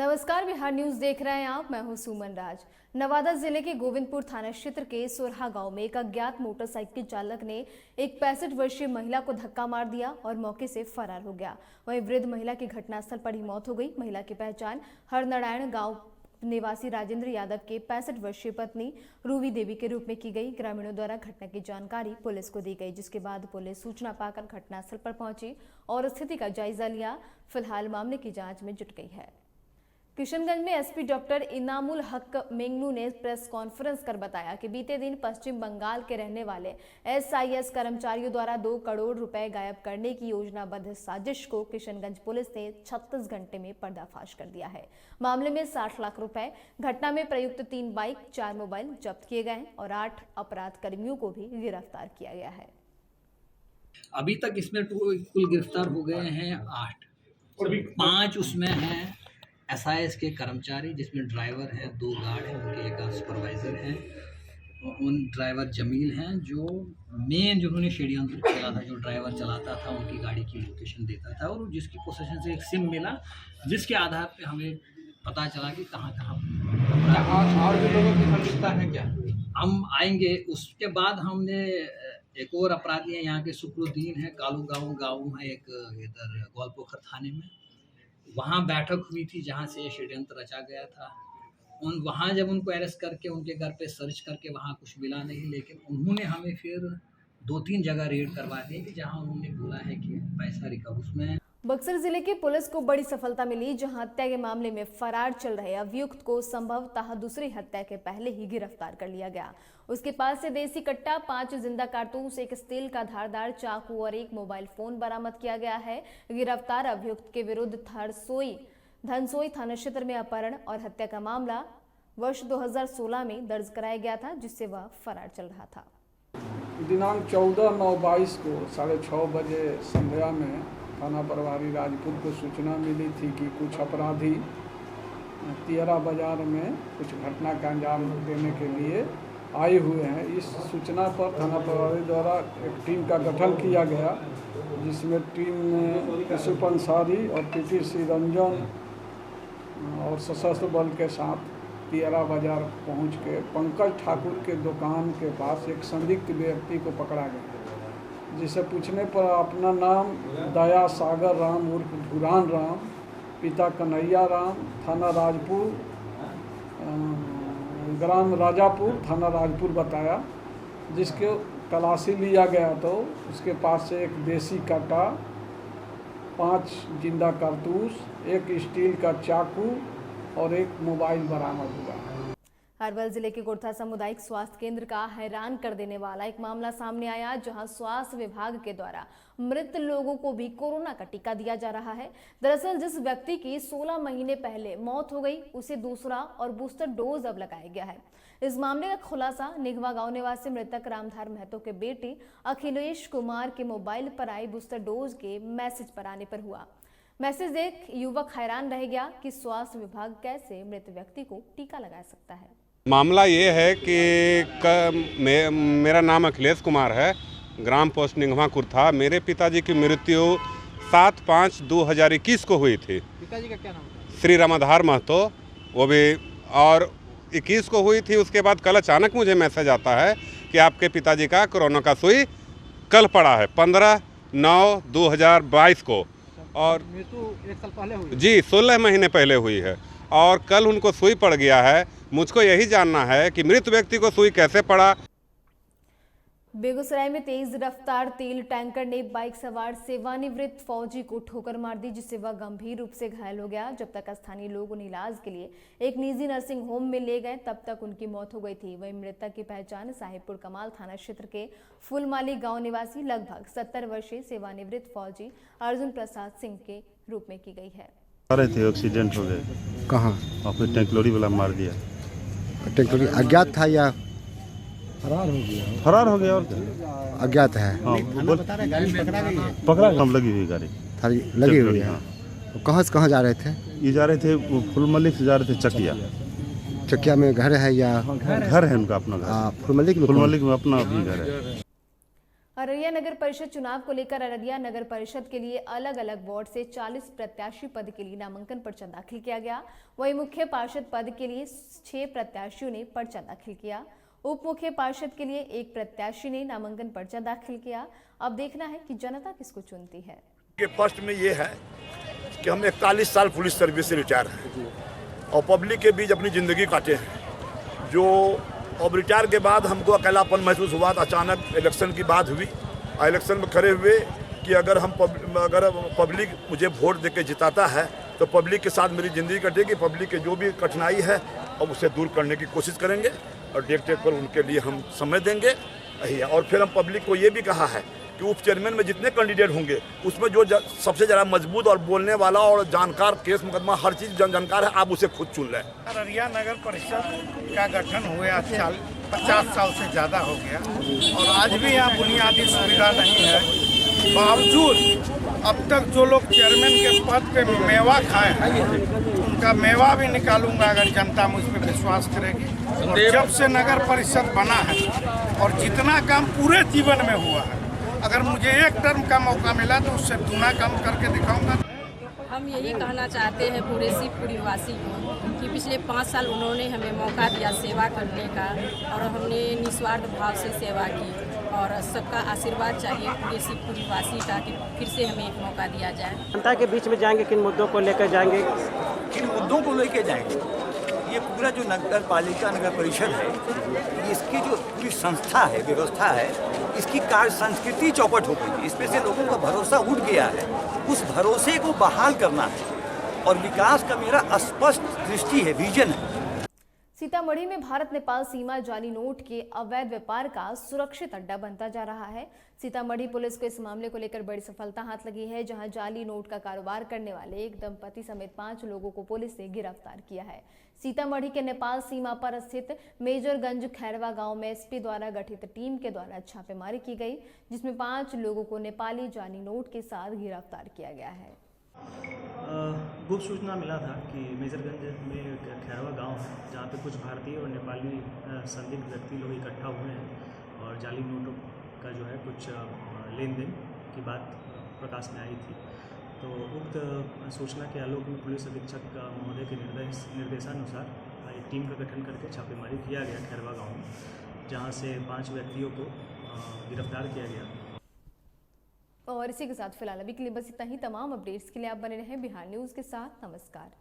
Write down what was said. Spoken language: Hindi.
नमस्कार, बिहार न्यूज देख रहे हैं आप। मैं हूं सुमन राज। नवादा जिले के गोविंदपुर थाना क्षेत्र के सोरहा गांव में एक अज्ञात मोटरसाइकिल चालक ने एक 65 वर्षीय महिला को धक्का मार दिया और मौके से फरार हो गया। वहीं वृद्ध महिला की घटनास्थल पर ही मौत हो गई। महिला की पहचान हरनारायण गांव निवासी राजेंद्र यादव के 65 वर्षीय पत्नी रूवी देवी के रूप में की गई। ग्रामीणों द्वारा घटना की जानकारी पुलिस को दी गई, जिसके बाद पुलिस सूचना पाकर घटनास्थल पर पहुंची और स्थिति का जायजा लिया। फिलहाल मामले की जांच में जुट गई है। किशनगंज में एसपी डॉक्टर इनामुल हक मेंगनू ने प्रेस कॉन्फ्रेंस कर बताया कि बीते दिन पश्चिम बंगाल के रहने वाले एसआईएस कर्मचारियों द्वारा 2 करोड़ रुपए गायब करने की योजनाबद्ध साजिश को किशनगंज पुलिस ने 36 घंटे में पर्दाफाश कर दिया है। मामले में 60 लाख रुपए, घटना में प्रयुक्त 3 बाइक, 4 मोबाइल जब्त किए गए और 8 अपराध कर्मियों को भी गिरफ्तार किया गया है। अभी तक इसमें कुल गिरफ्तार हो गए हैं 8 और 5 उसमें हैं एसआईएस के कर्मचारी, जिसमें ड्राइवर हैं, 2 गार्ड हैं, उनके एक सुपरवाइजर हैं। उन ड्राइवर जमील हैं जो जिन्होंने षड्यंत्र चला था, जो ड्राइवर चलाता था, उनकी गाड़ी की लोकेशन देता था और जिसकी पोजीशन से एक सिम मिला, जिसके आधार पे हमें पता चला कि कहाँ और भी लोगों की संलिप्तता है क्या हम आएंगे। उसके बाद हमने एक और अपराधी है यहाँ के शुक्रुद्दीन है, कालू गाँव है एक इधर गोलपोखर थाने में, वहाँ बैठक हुई थी जहाँ से षड्यंत्र रचा गया था। वहाँ जब उनको अरेस्ट करके उनके घर पे सर्च करके वहाँ कुछ मिला नहीं, लेकिन उन्होंने हमें फिर 2-3 जगह रेड करवा दी कि जहाँ उन्होंने बोला है कि पैसा रिकवर। उसमें बक्सर जिले की पुलिस को बड़ी सफलता मिली, जहां हत्या के मामले में फरार चल रहे अभियुक्त को संभवतः दूसरी हत्या के पहले ही गिरफ्तार कर लिया गया। उसके पास से देसी कट्टा, 5 जिंदा कारतूस, एक स्टील का धारदार चाकू और 1 मोबाइल फोन बरामद किया गया है। गिरफ्तार अभियुक्त के विरुद्ध धनसोई थाना क्षेत्र में अपहरण और हत्या का मामला वर्ष 2016 में दर्ज कराया गया था, जिससे वह फरार चल रहा था। दिनांक 14/9/22 को 6:30 बजे संध्या में थाना प्रभारी राजपुर को सूचना मिली थी कि कुछ अपराधी तियरा बाजार में कुछ घटना का अंजाम देने के लिए आए हुए हैं। इस सूचना पर थाना प्रभारी द्वारा एक टीम का गठन किया गया, जिसमें टीम में यूसुफ अंसारी और पीटीसी रंजन और सशस्त्र बल के साथ तियरा बाजार पहुंच के पंकज ठाकुर के दुकान के पास एक संदिग्ध व्यक्ति को पकड़ा गया, जिसे पूछने पर अपना नाम दया सागर राम उर्फ धुरान राम, पिता कन्हैया राम, थाना राजपुर, ग्राम राजापुर, थाना राजपुर बताया। जिसके तलाशी लिया गया तो उसके पास से एक देसी काटा, 5 जिंदा कारतूस, एक स्टील का चाकू और 1 मोबाइल बरामद हुआ। अरवल जिले के गोरथा सामुदायिक स्वास्थ्य केंद्र का हैरान कर देने वाला एक मामला सामने आया, जहां स्वास्थ्य विभाग के द्वारा मृत लोगों को भी कोरोना का टीका दिया जा रहा है। दरअसल जिस व्यक्ति की 16 महीने पहले मौत हो गई, उसे दूसरा और बूस्टर डोज अब लगाया गया है। इस मामले का खुलासा निघवा गांव निवासी मृतक रामधार महतो के बेटे अखिलेश कुमार के मोबाइल पर आई बूस्टर डोज के मैसेज पर आने पर हुआ। मैसेज देख युवक हैरान रह गया कि स्वास्थ्य विभाग कैसे मृत व्यक्ति को टीका लगा सकता है। मामला ये है कि मेरा नाम अखिलेश कुमार है, ग्राम पोस्ट निघवा कुर्था। मेरे पिताजी की मृत्यु 7/5/2021 को हुई थी। पिताजी का क्या नाम था? श्री रामधार महतो, वो भी, और 21 को हुई थी। उसके बाद कल अचानक मुझे मैसेज आता है कि आपके पिताजी का कोरोना का सुई कल पड़ा है, 15/9/2022 को। और मृत्यु 1 साल पहले हुई? जी, 16 महीने पहले हुई है और कल उनको सुई पड़ गया है। मुझको यही जानना है कि मृत व्यक्ति को सुई कैसे पड़ा। बेगूसराय में तेज रफ्तार तेल टैंकर ने बाइक सवार सेवानिवृत्त फौजी को ठोकर मार दी, जिससे वह गंभीर रूप से घायल हो गया। जब तक स्थानीय लोग उन्हें इलाज के लिए एक निजी नर्सिंग होम में ले गए, तब तक उनकी मौत हो गई थी। वहीं मृतक की पहचान साहिबपुर कमाल थाना क्षेत्र के फुलमाली गांव निवासी लगभग 70 वर्षीय सेवानिवृत्त फौजी अर्जुन प्रसाद सिंह के रूप में की गई है। थे एक्सीडेंट हो गए। कहाँ? और फिर टैंकलोरी वाला मार दिया। टैंकलोरी अज्ञात था या फरार हो गया और अज्ञात है? हाँ, पकड़ा हम लगी हुई गाड़ी थाली लगी हुई है। हाँ। कहाँ से कहाँ जा रहे थे? ये जा रहे थे फुलमल्लिक से जा रहे थे चकिया। चकिया में घर है या? घर है उनका अपना घर। फुलमल्लिक में अपना भी घर है। अररिया नगर परिषद चुनाव को लेकर अररिया नगर परिषद के लिए अलग अलग वार्ड से 40 प्रत्याशी पद के लिए नामांकन पर्चा दाखिल किया गया। वहीं मुख्य पार्षद पद के लिए 6 प्रत्याशियों ने पर्चा दाखिल किया। उप मुख्य पार्षद के लिए 1 प्रत्याशी ने नामांकन पर्चा दाखिल किया। अब देखना है कि जनता किसको चुनती है। फर्स्ट में ये है कि हम 41 साल पुलिस सर्विस से रिटायर हैं और पब्लिक के बीच अपनी ज़िंदगी काटे हैं। जो अब रिटायर के बाद हमको अकेलापन महसूस हुआ तो अचानक इलेक्शन की बात हुई और इलेक्शन में खड़े हुए कि अगर पब्लिक मुझे वोट देके जिताता है तो पब्लिक के साथ मेरी ज़िंदगी कटेगी। पब्लिक के जो भी कठिनाई है अब उसे दूर करने की कोशिश करेंगे और डेट पर उनके लिए हम समय देंगे। और फिर हम पब्लिक को ये भी कहा है कि उप चेयरमैन में जितने कैंडिडेट होंगे उसमें जो सबसे ज़्यादा मजबूत और बोलने वाला और जानकार, केस मुकदमा हर चीज़ जानकार है, आप उसे खुद चुन लें। अररिया नगर परिषद का गठन हुआ 50 साल से ज़्यादा हो गया और आज भी यहाँ बुनियादी सुविधा नहीं है। बावजूद अब तक जो लोग चेयरमैन के पद पे मेवा खाए हैं उनका मेवा भी निकालूंगा अगर जनता मुझ पर विश्वास करेगी। और जब से नगर परिषद बना है और जितना काम पूरे जीवन में हुआ है, अगर मुझे एक टर्म का मौका मिला तो उससे दुना काम करके दिखाऊंगा। हम यही कहना चाहते हैं पूरे शिवपुरी वासी को कि पिछले 5 साल उन्होंने हमें मौका दिया सेवा करने का और हमने निस्वार्थ भाव से सेवा की और सबका आशीर्वाद चाहिए पूरे शिवपुरी वासी का कि फिर से हमें एक मौका दिया जाए। जनता के बीच में जाएंगे, किन मुद्दों को लेकर जाएंगे? किन मुद्दों को लेकर जाएंगे? ये पूरा जो नगर पालिका नगर परिषद है, इसकी जो पूरी संस्था है, व्यवस्था है, इसकी कार्य संस्कृति चौपट हो गई। इसमें से लोगों का भरोसा उठ गया है। उस भरोसे को बहाल करना है और विकास का मेरा स्पष्ट दृष्टि है, विजन है। सीतामढ़ी में भारत नेपाल सीमा जाली नोट के अवैध व्यापार का सुरक्षित अड्डा बनता जा रहा है। सीतामढ़ी पुलिस को इस मामले को लेकर बड़ी सफलता हाथ लगी है, जहां जाली नोट का कारोबार करने वाले एक दंपति समेत 5 लोगों को पुलिस ने गिरफ्तार किया है। सीतामढ़ी के नेपाल सीमा पर स्थित मेजरगंज खैरवा गांव में एसपी द्वारा गठित टीम के द्वारा छापेमारी की गई, जिसमें 5 लोगों को नेपाली जाली नोट के साथ गिरफ्तार किया गया है। गुप्त सूचना मिला था कि मेजरगंज में खैरवा गांव है, जहां पे कुछ भारतीय और नेपाली संदिग्ध व्यक्ति लोग इकट्ठा हुए हैं और जाली नोटों का जो है कुछ लेन देन की बात प्रकाश में आई थी। तो उक्त सूचना के आलोक में पुलिस अधीक्षक महोदय के निर्देशानुसार एक टीम का गठन करके छापेमारी किया गया खैरवा गाँव में, जहाँ से 5 व्यक्तियों को गिरफ्तार किया गया। और इसी के साथ फिलहाल अभी के लिए बस इतना ही। तमाम अपडेट्स के लिए आप बने रहें बिहार न्यूज़ के साथ। नमस्कार।